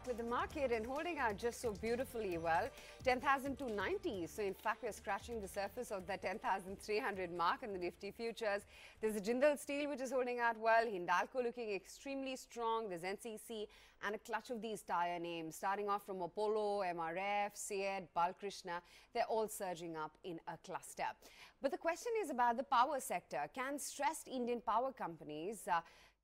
back with the market and holding out just so beautifully well. 10,290. So in fact, we're scratching the surface of the 10,300 mark in the Nifty futures. There's a Jindal Steel which is holding out well. Hindalco looking extremely strong. There's NCC and a clutch of these tire names, starting off from Apollo, MRF, Syed, Balkrishna. They're all surging up in a cluster. But the question is about the power sector. Can stressed Indian power companies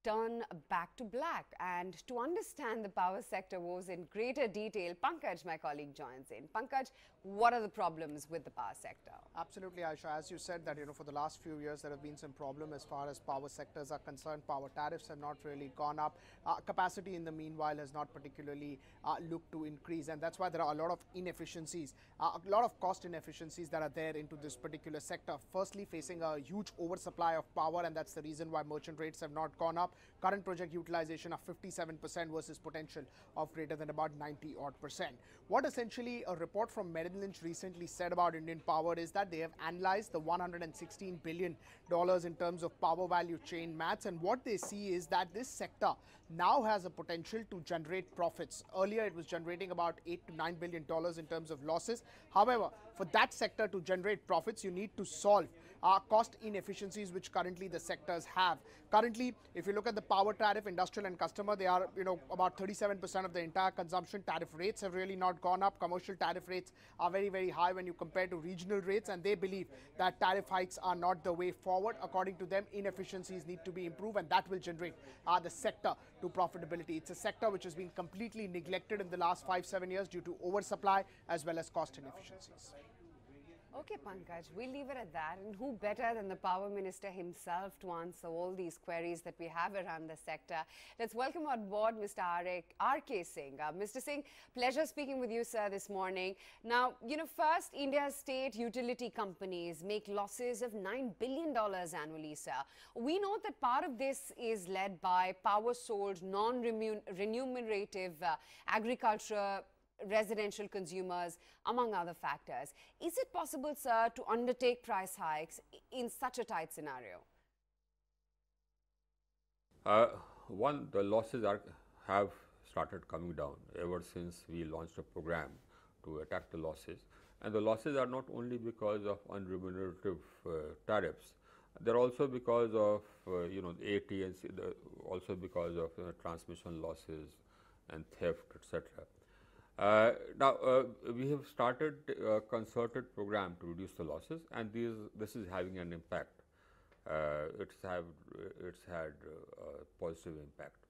turn back to black? And to understand the power sector woes in greater detail, Pankaj, my colleague, joins in. Pankaj, what are the problems with the power sector? Absolutely, Aisha. As you said that, for the last few years, there have been some problem as far as power sectors are concerned. Power tariffs have not really gone up. Capacity in the meanwhile has not particularly looked to increase. And that's why there are a lot of inefficiencies, a lot of cost inefficiencies that are there into this particular sector. Firstly, facing a huge oversupply of power, and that's the reason why merchant rates have not gone up. Current project utilization of 57% versus potential of greater than about 90-odd%. What essentially a report from Merrill Lynch recently said about Indian Power is that they have analyzed the $116 billion in terms of power value chain maths, and what they see is that this sector now has a potential to generate profits. Earlier, it was generating about $8 to $9 billion in terms of losses. However, for that sector to generate profits, you need to solve cost inefficiencies which currently the sectors have. Currently, if you look at the power tariff, industrial and customer, they are about 37% of the entire consumption. Tariff rates have really not gone up. Commercial tariff rates are very, very high when you compare to regional rates, and they believe that tariff hikes are not the way forward. According to them, inefficiencies need to be improved, and that will generate the sector to profitability. It's a sector which has been completely neglected in the last 5-7 years due to oversupply as well as cost inefficiencies. Okay, Pankaj, we'll leave it at that. And who better than the Power Minister himself to answer all these queries that we have around the sector? Let's welcome on board Mr. R.K. Singh. Mr. Singh, pleasure speaking with you, sir, this morning. Now, first, India's state utility companies make losses of $9 billion annually, sir. We know that part of this is led by power sold non-remunerative agriculture, residential consumers, among other factors. Is it possible, sir, to undertake price hikes in such a tight scenario? One, the losses have started coming down ever since we launched a program to attack the losses. And the losses are not only because of unremunerative tariffs, they're also because of AT&C, also because of transmission losses and theft, etc. Now, we have started a concerted program to reduce the losses, and this is having an impact. It's had a positive impact.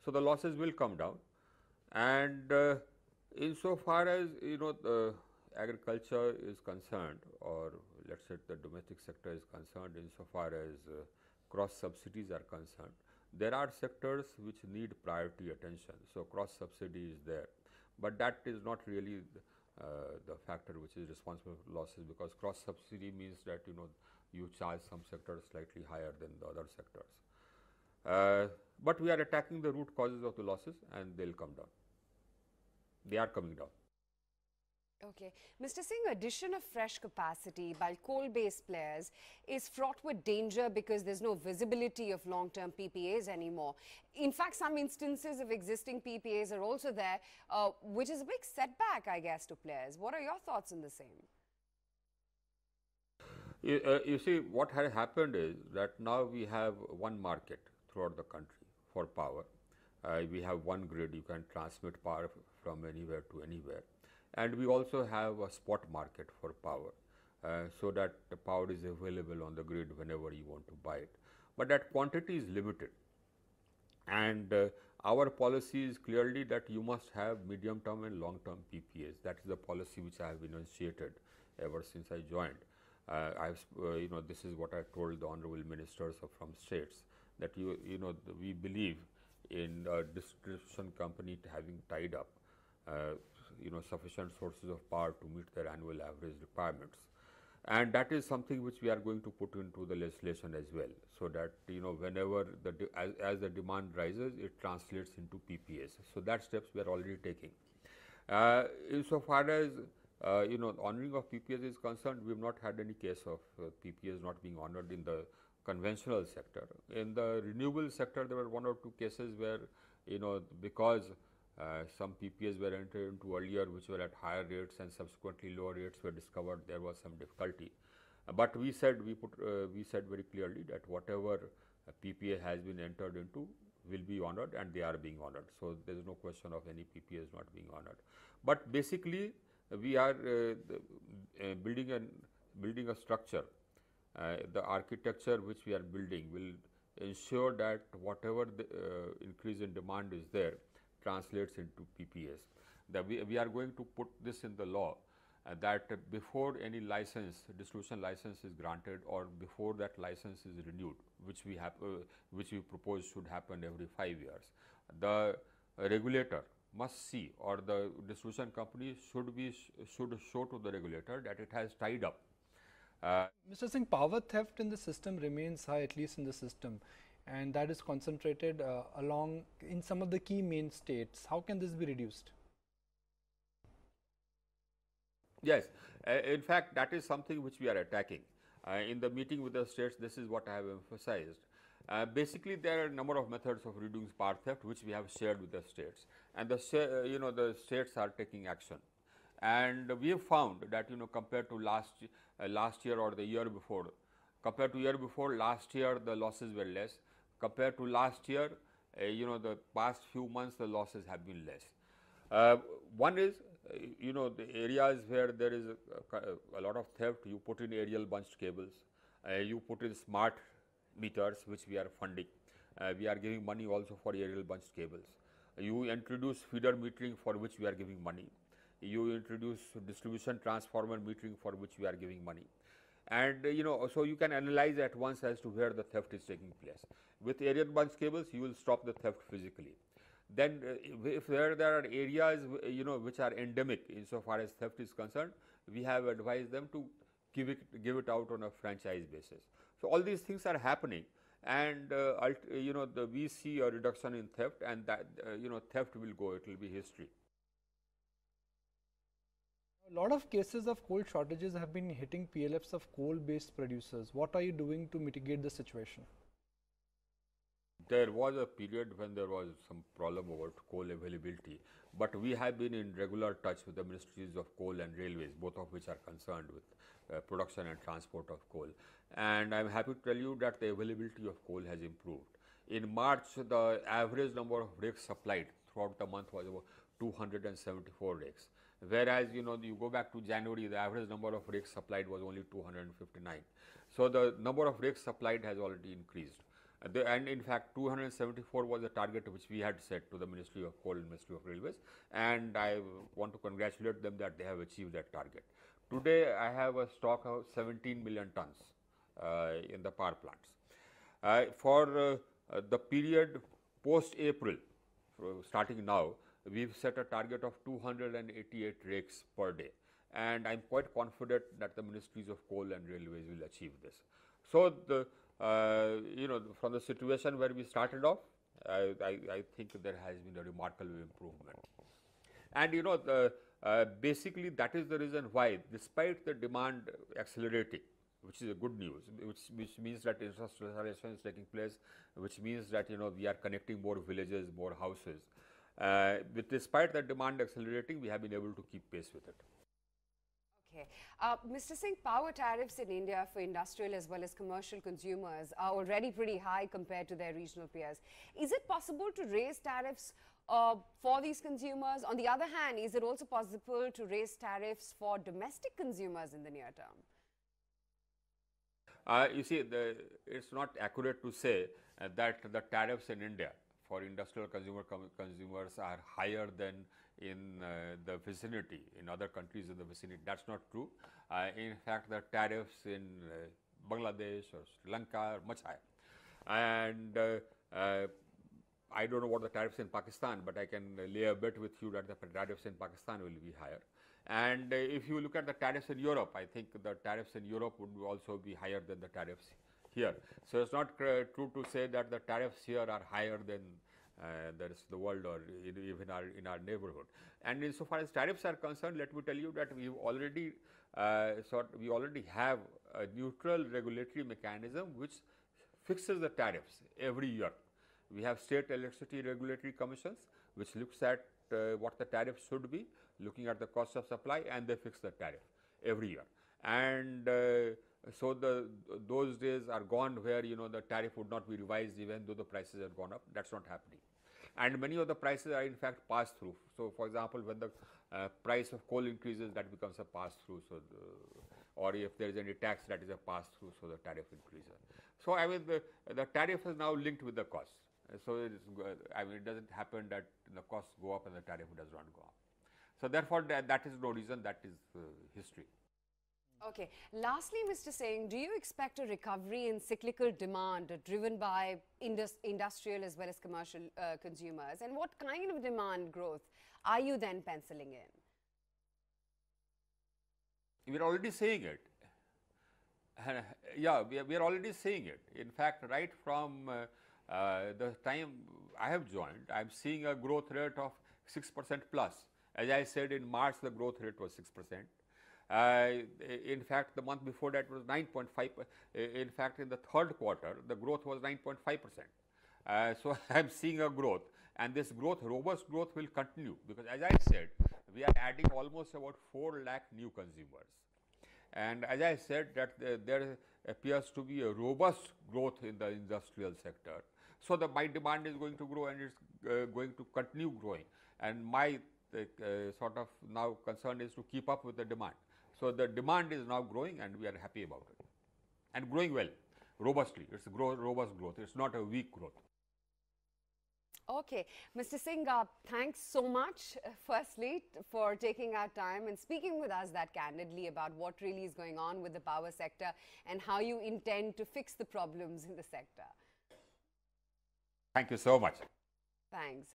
So the losses will come down, and insofar as the agriculture is concerned, or let's say the domestic sector is concerned, insofar as cross subsidies are concerned, there are sectors which need priority attention. So cross subsidy is there. But that is not really the factor which is responsible for losses, because cross subsidy means that you charge some sectors slightly higher than the other sectors. But we are attacking the root causes of the losses, and they'll come down. They are coming down. Okay. Mr. Singh, addition of fresh capacity by coal-based players is fraught with danger because there's no visibility of long-term PPAs anymore. In fact, some instances of existing PPAs are also there, which is a big setback, I guess, to players. What are your thoughts on the same? You see, what has happened is that now we have one market throughout the country for power. We have one grid. You can transmit power from anywhere to anywhere. And we also have a spot market for power, so that the power is available on the grid whenever you want to buy it. But that quantity is limited. And our policy is clearly that you must have medium-term and long-term PPAs. That is the policy which I have enunciated ever since I joined. This is what I told the honorable ministers from states, that we believe in a distribution company having tied up sufficient sources of power to meet their annual average requirements. And that is something which we are going to put into the legislation as well, so that whenever as the demand rises, it translates into PPAs. So that steps we are already taking. Insofar as honoring of PPAs is concerned, we have not had any case of PPAs not being honored in the conventional sector. In the renewable sector, there were one or two cases where because Some PPAs were entered into earlier which were at higher rates, and subsequently lower rates were discovered. There was some difficulty. But we said very clearly that whatever PPA has been entered into will be honored, and they are being honored. So there is no question of any PPAs not being honored. But basically, we are building a structure. The architecture which we are building will ensure that whatever the increase in demand is there translates into PPAs. We are going to put this in the law that before any license, distribution license is granted, or before that license is renewed, which we propose should happen every 5 years, the regulator must see, or the distribution company should show to the regulator that it has tied up. Mr. Singh, power theft in the system remains high, at least in the system, and that is concentrated along in some of the key main states. How can this be reduced? Yes, in fact, that is something which we are attacking. In the meeting with the states, this is what I have emphasized. Basically, there are a number of methods of reducing power theft which we have shared with the states, and the states are taking action. And we have found that compared to last year or the year before, last year the losses were less. Compared to last year, the past few months the losses have been less. One is the areas where there is a lot of theft, you put in aerial bunched cables, you put in smart meters which we are funding. We are giving money also for aerial bunched cables. You introduce feeder metering, for which we are giving money. You introduce distribution transformer metering, for which we are giving money. And so you can analyze at once as to where the theft is taking place. With aerial bunched cables, you will stop the theft physically. Then if there are areas which are endemic insofar as theft is concerned, we have advised them to give it out on a franchise basis. So all these things are happening, and we see a reduction in theft, and that theft will go, it will be history. A lot of cases of coal shortages have been hitting PLFs of coal-based producers. What are you doing to mitigate the situation? There was a period when there was some problem over coal availability, but we have been in regular touch with the ministries of coal and railways, both of which are concerned with production and transport of coal. And I am happy to tell you that the availability of coal has improved. In March, the average number of rakes supplied throughout the month was about 274 rakes. Whereas, you go back to January, the average number of rakes supplied was only 259. So the number of rakes supplied has already increased. And in fact, 274 was the target which we had set to the Ministry of Coal and Ministry of Railways, and I want to congratulate them that they have achieved that target. Today, I have a stock of 17 million tons in the power plants. For the period post-April, starting now, we've set a target of 288 rakes per day, and I'm quite confident that the Ministries of Coal and Railways will achieve this. So from the situation where we started off, I think there has been a remarkable improvement. And basically that is the reason why, despite the demand accelerating, which is a good news, which means that industrialization is taking place, which means that we are connecting more villages, more houses. Despite the demand accelerating, we have been able to keep pace with it. Okay. Mr. Singh, power tariffs in India for industrial as well as commercial consumers are already pretty high compared to their regional peers. Is it possible to raise tariffs for these consumers? On the other hand, is it also possible to raise tariffs for domestic consumers in the near term? You see, it's not accurate to say that the tariffs in India for industrial consumers are higher than in the vicinity, in other countries in the vicinity. That's not true. In fact, the tariffs in Bangladesh or Sri Lanka are much higher. And I don't know what the tariffs in Pakistan, but I can lay a bet with you that the tariffs in Pakistan will be higher. And if you look at the tariffs in Europe, I think the tariffs in Europe would also be higher than the tariffs here. So it's not true to say that the tariffs here are higher than the rest of the world or even in our neighborhood. And insofar as tariffs are concerned, let me tell you that we already have a neutral regulatory mechanism which fixes the tariffs every year. We have state electricity regulatory commissions which looks at what the tariff should be, looking at the cost of supply, and they fix the tariff every year. And so those days are gone where the tariff would not be revised even though the prices have gone up. That's not happening. And many of the prices are in fact passed through. So for example, when the price of coal increases, that becomes a pass through. So or if there is any tax, that is a pass through, so the tariff increases. So I mean the tariff is now linked with the cost. So it is, I mean, it doesn't happen that the costs go up and the tariff does not go up. So therefore that is no reason, that is history. Okay. Lastly, Mr. Singh, do you expect a recovery in cyclical demand driven by industrial as well as commercial consumers? And what kind of demand growth are you then penciling in? We are already seeing it. Yeah, we are already seeing it. In fact, right from the time I have joined, I am seeing a growth rate of 6% plus. As I said, in March, the growth rate was 6%. In fact, the month before that was 9.5%. In fact, in the third quarter, the growth was 9.5%. So I am seeing a growth, and this growth, robust growth, will continue because, as I said, we are adding almost about 4 lakh new consumers. And as I said, that there appears to be a robust growth in the industrial sector. So my demand is going to grow, and it's going to continue growing. And my sort of now concern is to keep up with the demand. So the demand is now growing, and we are happy about it, and growing well, robustly. It's a robust growth. It's not a weak growth. Okay, Mr. Singh, thanks so much, firstly, for taking our time and speaking with us that candidly about what really is going on with the power sector and how you intend to fix the problems in the sector. Thank you so much. Thanks.